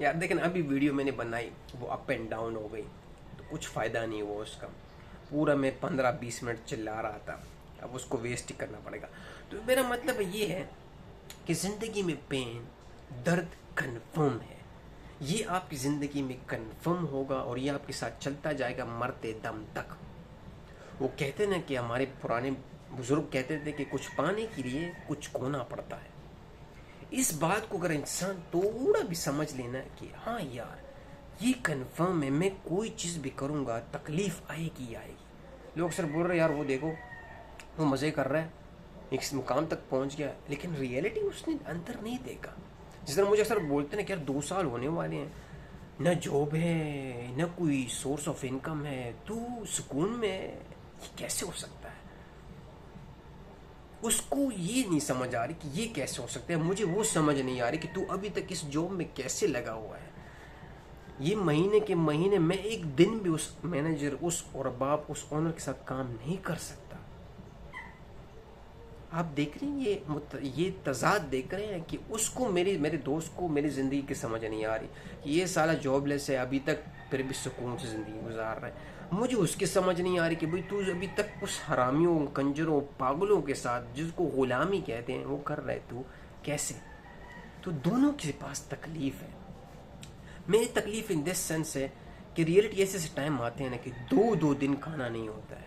यार देखें अभी वीडियो मैंने बनाई वो अप एंड डाउन हो गई, तो कुछ फ़ायदा नहीं हुआ उसका। पूरा मैं 15-20 मिनट चिल्ला रहा था, अब उसको वेस्ट ही करना पड़ेगा। तो मेरा मतलब ये है कि ज़िंदगी में पेन, दर्द कन्फर्म है। ये आपकी ज़िंदगी में कन्फर्म होगा और ये आपके साथ चलता जाएगा मरते दम तक। वो कहते ना कि हमारे पुराने बुजुर्ग कहते थे कि कुछ पाने के लिए कुछ खोना पड़ता है। इस बात को अगर इंसान थोड़ा भी समझ लेना कि हाँ यार ये कन्फर्म है, मैं कोई चीज़ भी करूँगा तकलीफ़ आएगी ही आएगी। लोग अक्सर बोल रहे यार वो देखो वो मज़े कर रहा है, एक मुकाम तक पहुँच गया, लेकिन रियलिटी उसने अंदर नहीं देखा। जिस तरह मुझे अक्सर बोलते हैं कि यार 2 साल होने वाले हैं, न जॉब है न कोई सोर्स ऑफ इनकम है, तू सुकून में है, ये कैसे हो सकता है। उसको ये नहीं समझ आ रही कि ये कैसे हो सकता है। मुझे वो समझ नहीं आ रही कि तू अभी तक इस जॉब में कैसे लगा हुआ है। ये महीने के महीने मैं एक दिन भी उस मैनेजर, उस और बाप, उस ओनर के साथ काम नहीं कर सकता। आप देख रहे हैं ये तजाद देख रहे हैं कि उसको मेरे दोस्त को मेरी ज़िंदगी की समझ नहीं आ रही कि ये साला जॉबलेस है अभी तक, फिर भी सुकून से ज़िंदगी गुजार रहा है। मुझे उसकी समझ नहीं आ रही कि भाई तू अभी तक उस हरामियों, कंजरों, पागलों के साथ जिसको गुलामी कहते हैं वो कर रहे, तू कैसे। तो दोनों के पास तकलीफ़ है। मेरी तकलीफ़ इन दिस सेंस है कि रियलिटी ऐसे ऐसे टाइम आते हैं ना कि 2-2 दिन खाना नहीं होता है,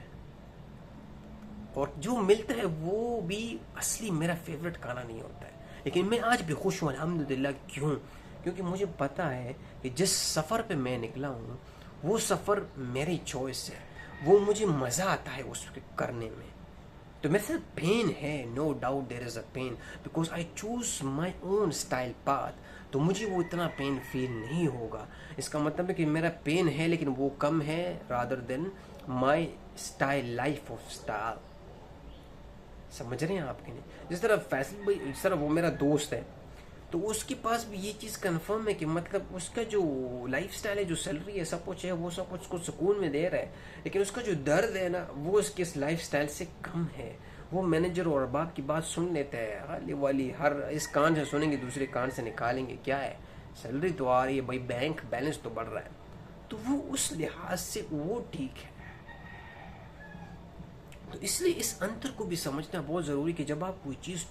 और जो मिलता है वो भी असली मेरा फेवरेट खाना नहीं होता है। लेकिन मैं आज भी खुश हूँ अल्हम्दुलिल्लाह। क्यों? क्योंकि मुझे पता है कि जिस सफ़र पे मैं निकला हूँ वो सफ़र मेरी चॉइस है, वो मुझे मज़ा आता है उसके करने में। तो मेरे साथ पेन है, no doubt there is a pen, because I choose my own style path. तो मुझे वो इतना पेन फील नहीं होगा। इसका मतलब है कि मेरा पेन है लेकिन वो कम है rather than my style, life of style. समझ रहे हैं आप कि नहीं? जिस तरह फैसल भाई, जिस तरह वो मेरा दोस्त है, तो उसके पास भी ये चीज़ कंफर्म है कि मतलब उसका जो लाइफ स्टाइल है, जो सैलरी है, सब कुछ है, वो सब कुछ को सुकून में दे रहा है, लेकिन उसका जो दर्द है ना वो उसके इस लाइफ स्टाइल से कम है। वो मैनेजर और बाप की बात सुन लेता है, हाली वाली, हर इस कान से सुनेंगे दूसरे कान से निकालेंगे। क्या है, सैलरी तो आ रही है भाई, बैंक बैलेंस तो बढ़ रहा है। तो वो उस लिहाज से वो ठीक है। तो इसलिए इस अंतर को भी समझना बहुत ज़रूरी कि जब आप कोई चीज़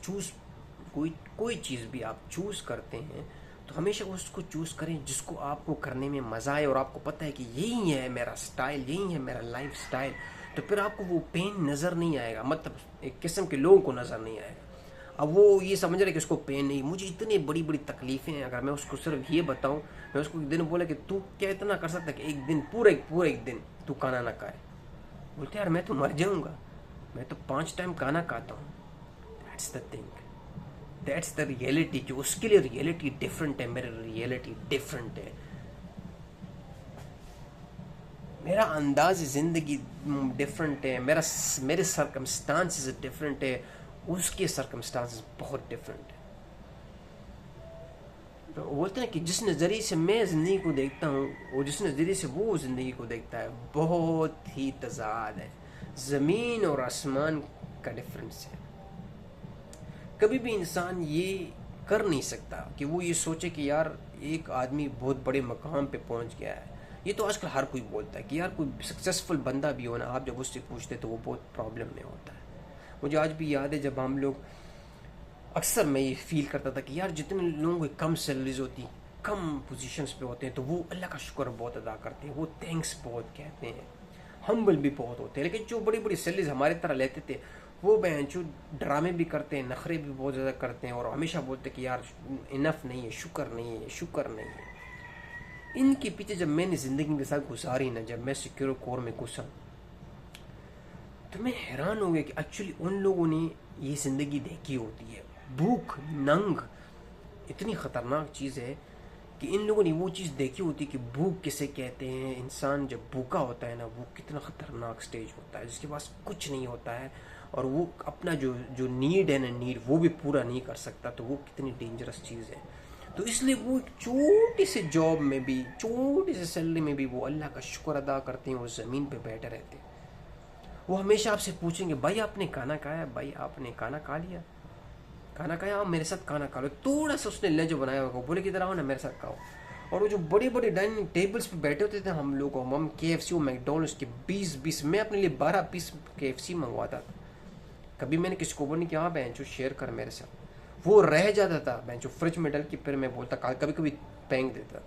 कोई चीज़ भी आप चूज़ करते हैं तो हमेशा उसको चूज़ करें जिसको आपको करने में मज़ा आए, और आपको पता है कि यही है मेरा स्टाइल, यही है मेरा लाइफ स्टाइल। तो फिर आपको वो पेन नज़र नहीं आएगा, मतलब एक किस्म के लोगों को नज़र नहीं आएगा। अब वो ये समझ रहे कि उसको पेन नहीं, मुझे इतनी बड़ी बड़ी तकलीफ़ें हैं। अगर मैं उसको सिर्फ ये बताऊं, मैं उसको एक दिन बोला कि तू क्या इतना कर सकता है कि एक दिन पूरा एक दिन तू खाना ना खाए, बोलते यार मैं तो मर जाऊंगा, मैं तो 5 टाइम खाना खाता हूँ। That's the thing, that's the reality. कि उसके लिए रियलिटी डिफरेंट है, मेरी रियलिटी डिफरेंट है। मेरा अंदाज ज़िंदगी डिफरेंट है, मेरे सर्कमस्टांसेस डिफरेंट है, उसके सर्कमस्टांसेस बहुत डिफरेंट है। तो बोलते हैं कि जिस नज़रिए से मैं ज़िंदगी को देखता हूँ और जिस नज़रिए से वो ज़िंदगी को देखता है, बहुत ही तजाद है, ज़मीन और आसमान का डिफरेंस है। कभी भी इंसान ये कर नहीं सकता कि वो ये सोचे कि यार एक आदमी बहुत बड़े मकाम पे पहुंच गया है। ये तो आजकल हर कोई बोलता है कि यार कोई सक्सेसफुल बंदा भी हो ना, आप जब उससे पूछते तो वो बहुत प्रॉब्लम में होता है। मुझे आज भी याद है जब हम लोग, अक्सर मैं ये फील करता था कि यार जितने लोगों की कम सैलरीज होती, कम पोजीशंस पे होते हैं, तो वो अल्लाह का शुक्र बहुत अदा करते हैं, वो थैंक्स बहुत कहते हैं, हम्बल भी बहुत होते हैं। लेकिन जो बड़ी बड़ी सैलरीज हमारे तरह लेते थे, वो जो ड्रामे भी करते हैं, नखरे भी बहुत ज़्यादा करते हैं, और हमेशा बोलते हैं कि यार इनफ नहीं है, शुक्र नहीं है, शुक्र नहीं है। इनके पीछे जब मैंने ज़िंदगी के साथ गुजारी ना, जब मैं सिक्योर कोर में घुसा, तो मैं हैरान हो गया कि एक्चुअली उन लोगों ने ये ज़िंदगी देखी होती है। भूख, नंग इतनी ख़तरनाक चीज़ है कि इन लोगों ने वो चीज़ देखी होती है कि भूख किसे कहते हैं। इंसान जब भूखा होता है ना, वो कितना ख़तरनाक स्टेज होता है, जिसके पास कुछ नहीं होता है और वो अपना जो जो नीड है ना, नीड वो भी पूरा नहीं कर सकता, तो वो कितनी डेंजरस चीज़ है। तो इसलिए वो एक छोटी सी जॉब में भी, छोटी सी सैलरी में भी वो अल्लाह का शुक्र अदा करते हैं, वो ज़मीन पे बैठे रहते हैं। वो हमेशा आपसे पूछेंगे भाई आपने खाना खाया, भाई आपने खाना खा लिया, खाना खाया, आप मेरे साथ खाना खा लो। थोड़ा सा उसने लंच बनाया होगा, बोले किधर आओ ना मेरे साथ खाओ। और वो जो बड़े बड़े डाइनिंग टेबल्स पे बैठे होते थे हम लोग, हम KFC और मैकडोनल्ड्स के 20-20, मैं अपने लिए 12 पीस KFC मंगवाता था। कभी मैंने किसी को बोला नहीं कि हाँ बहन जो शेयर कर मेरे साथ, वो रह जाता था बहन जो फ्रिज में डाल के, फिर मैं बोलता कभी कभी फेंक देता।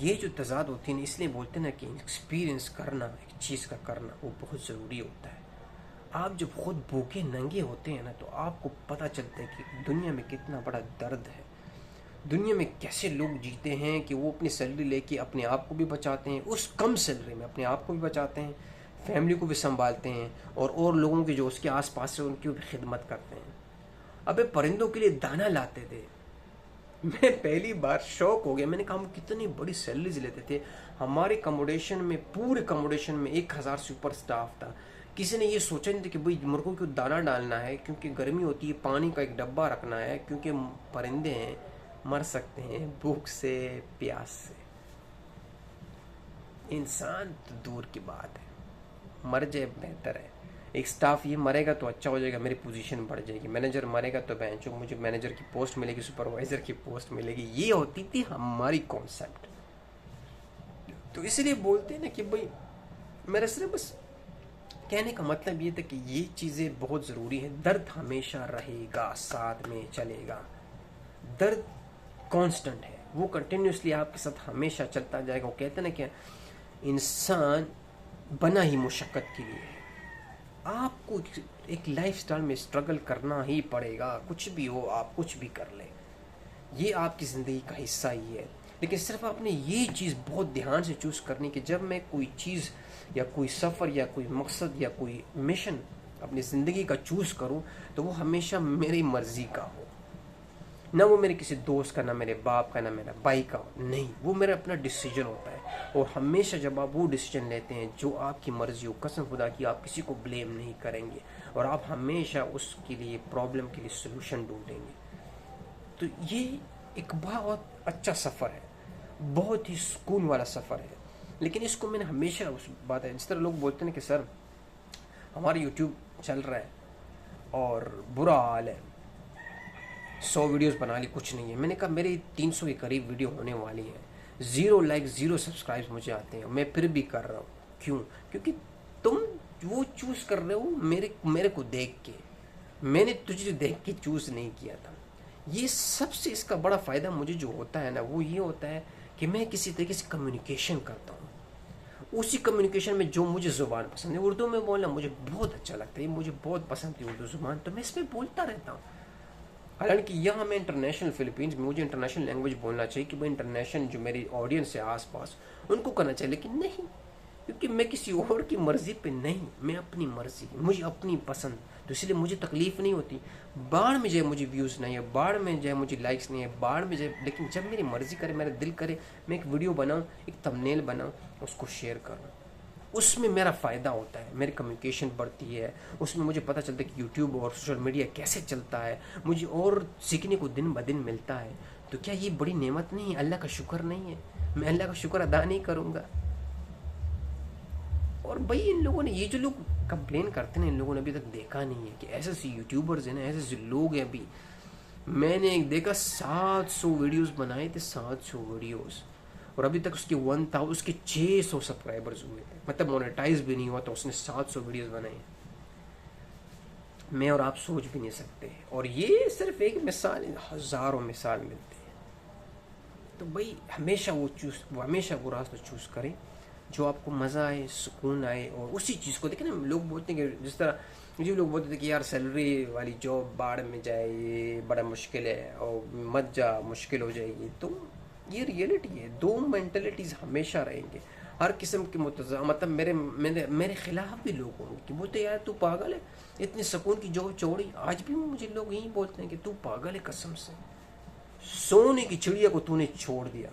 ये जो तजाद होती है ना, इसलिए बोलते हैं ना कि एक्सपीरियंस करना, एक चीज़ का करना वो बहुत ज़रूरी होता है। आप जब खुद भूखे नंगे होते हैं ना, तो आपको पता चलता है कि दुनिया में कितना बड़ा दर्द है, दुनिया में कैसे लोग जीते हैं कि वो अपनी सैलरी लेके अपने आप को भी बचाते हैं, उस कम सैलरी में अपने आप को भी बचाते हैं, फैमिली को भी संभालते हैं, और लोगों की जो उसके आसपास है उनकी भी खिदमत करते हैं। अबे परिंदों के लिए दाना लाते थे। मैं पहली बार शौक हो गया, मैंने कहा हम कितनी बड़ी सैलरीज लेते थे। हमारे कमोडेशन में, पूरे कमोडेशन में 1000 से ऊपर स्टाफ था। किसी ने ये सोचा नहीं था कि भाई मुर्गों को दाना डालना है क्योंकि गर्मी होती है, पानी का एक डब्बा रखना है क्योंकि परिंदे हैं, मर सकते हैं भूख से, प्यास से। इंसान तो दूर की बात है, मर जाए बेहतर है। एक स्टाफ ये मरेगा तो अच्छा हो जाएगा, मेरी पोजीशन बढ़ जाएगी। मैनेजर मरेगा तो बेंचो मुझे मैनेजर की पोस्ट मिलेगी, सुपरवाइजर की पोस्ट मिलेगी। ये होती थी हमारी कॉन्सेप्ट। तो इसलिए बोलते हैं ना कि भाई, मेरा सिर्फ बस कहने का मतलब ये था कि ये चीज़ें बहुत ज़रूरी है। दर्द हमेशा रहेगा, साथ में चलेगा। दर्द कांस्टेंट है, वो कंटिन्यूसली आपके साथ हमेशा चलता जाएगा। वो कहते हैं ना कि इंसान बना ही मुशक्क़त के लिए है। आपको एक लाइफस्टाइल में स्ट्रगल करना ही पड़ेगा, कुछ भी हो आप कुछ भी कर लें, ये आपकी ज़िंदगी का हिस्सा ही है। लेकिन सिर्फ आपने ये चीज़ बहुत ध्यान से चूज़ करनी कि जब मैं कोई चीज़ या कोई सफ़र या कोई मकसद या कोई मिशन अपनी ज़िंदगी का चूज़ करूं, तो वो हमेशा मेरी मर्ज़ी का हो, ना वो मेरे किसी दोस्त का, ना मेरे बाप का, ना मेरा भाई का, नहीं, वो मेरा अपना डिसीजन होता है। और हमेशा जब आप वो डिसीजन लेते हैं जो आपकी मर्ज़ी हो, कसम खुदा की आप किसी को ब्लेम नहीं करेंगे और आप हमेशा उसके लिए, प्रॉब्लम के लिए सोल्यूशन ढूंढेंगे। तो ये एक बहुत अच्छा सफ़र है, बहुत ही सुकून वाला सफ़र है। लेकिन इसको मैंने हमेशा उस बात है, जिस तरह लोग बोलते हैं कि सर हमारा यूट्यूब चल रहा है और बुरा हाल है, 100 वीडियोस बना ली, कुछ नहीं है। मैंने कहा मेरे 300 के करीब वीडियो होने वाली है, 0 लाइक 0 सब्सक्राइब्स मुझे आते हैं, मैं फिर भी कर रहा हूँ। क्यों? क्योंकि तुम वो चूज़ कर रहे हो मेरे को देख के, मैंने तुझे देख के चूज़ नहीं किया था। ये सबसे इसका बड़ा फ़ायदा मुझे जो होता है ना, वो ये होता है कि मैं किसी तरीके से कम्युनिकेशन करता हूँ। उसी कम्युनिकेशन में जो मुझे ज़ुबान पसंद है, उर्दू में बोलना मुझे बहुत अच्छा लगता है, मुझे बहुत पसंद है उर्दू ज़ुबान, तो मैं इसमें बोलता रहता हूँ। हालांकि यहाँ मैं इंटरनेशनल फिलीपींस में, मुझे इंटरनेशनल लैंग्वेज बोलना चाहिए कि भाई इंटरनेशनल जो मेरी ऑडियंस है आसपास उनको करना चाहिए, लेकिन नहीं, क्योंकि मैं किसी और की मर्ज़ी पे नहीं, मैं अपनी मर्ज़ी, मुझे अपनी पसंद, तो इसलिए मुझे तकलीफ़ नहीं होती। बाढ़ में जाए मुझे व्यूज़ नहीं है, बाढ़ में जाए मुझे लाइक्स नहीं है, बाढ़ में जाए, लेकिन जब मेरी मर्ज़ी करे, मेरा दिल करे, मैं एक वीडियो बनाऊँ, एक थंबनेल बनाऊँ, उसको शेयर करूँ, उसमें मेरा फ़ायदा होता है, मेरी कम्युनिकेशन बढ़ती है, उसमें मुझे पता चलता है कि यूट्यूब और सोशल मीडिया कैसे चलता है, मुझे और सीखने को दिन ब दिन मिलता है। तो क्या ये बड़ी नेमत नहीं है? अल्लाह का शुक्र नहीं है? मैं अल्लाह का शुक्र अदा नहीं करूँगा? और भाई इन लोगों ने, ये जो लोग कंप्लेन करते हैं, इन लोगों ने अभी तक देखा नहीं है कि ऐसे ऐसे यूट्यूबर्स हैं ना, ऐसे ऐसे लोग हैं। अभी मैंने एक देखा 700 वीडियोस बनाए थे, 700 वीडियोस, और अभी तक उसके 1000 उसके 600 सब्सक्राइबर्स हुए, मतलब मोनेटाइज भी नहीं हुआ, तो उसने 700 वीडियोस बनाए। मैं और आप सोच भी नहीं सकते। और ये सिर्फ एक मिसाल, हज़ारों मिसाल मिलते हैं। तो भाई हमेशा हमेशा वो रास्ता चूज़ करें जो आपको मज़ा आए, सुकून आए, और उसी चीज़ को देखें ना। लोग बोलते हैं कि जिस तरह मुझे लोग बोलते थे कि यार सैलरी वाली जॉब बाढ़ में जाए, ये बड़ा मुश्किल है, और मत जा, मुश्किल हो जाएगी। तो ये रियलिटी है, दो मेंटलिटीज़ हमेशा रहेंगे। हर किस्म के मतलब मेरे मेरे मेरे खिलाफ भी लोग होंगे कि बोलते यार तू पागल है, इतनी सुकून की जॉब छोड़ी। आज भी मुझे लोग यही बोलते हैं कि तू पागल है, कसम से सोने की चिड़िया को तूने छोड़ दिया,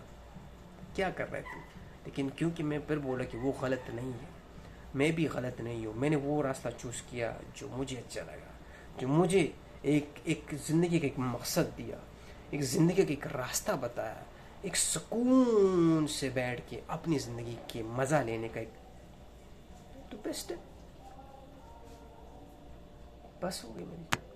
क्या कर रहा है तू। लेकिन क्योंकि मैं फिर बोला कि वो गलत नहीं है, मैं भी गलत नहीं हूँ, मैंने वो रास्ता चूज़ किया जो मुझे अच्छा लगा, जो मुझे एक ज़िंदगी का एक मकसद दिया, एक ज़िंदगी का एक रास्ता बताया, एक सुकून से बैठ के अपनी ज़िंदगी के मज़ा लेने का एक, तो बेस्ट है। बस हो गई मेरी।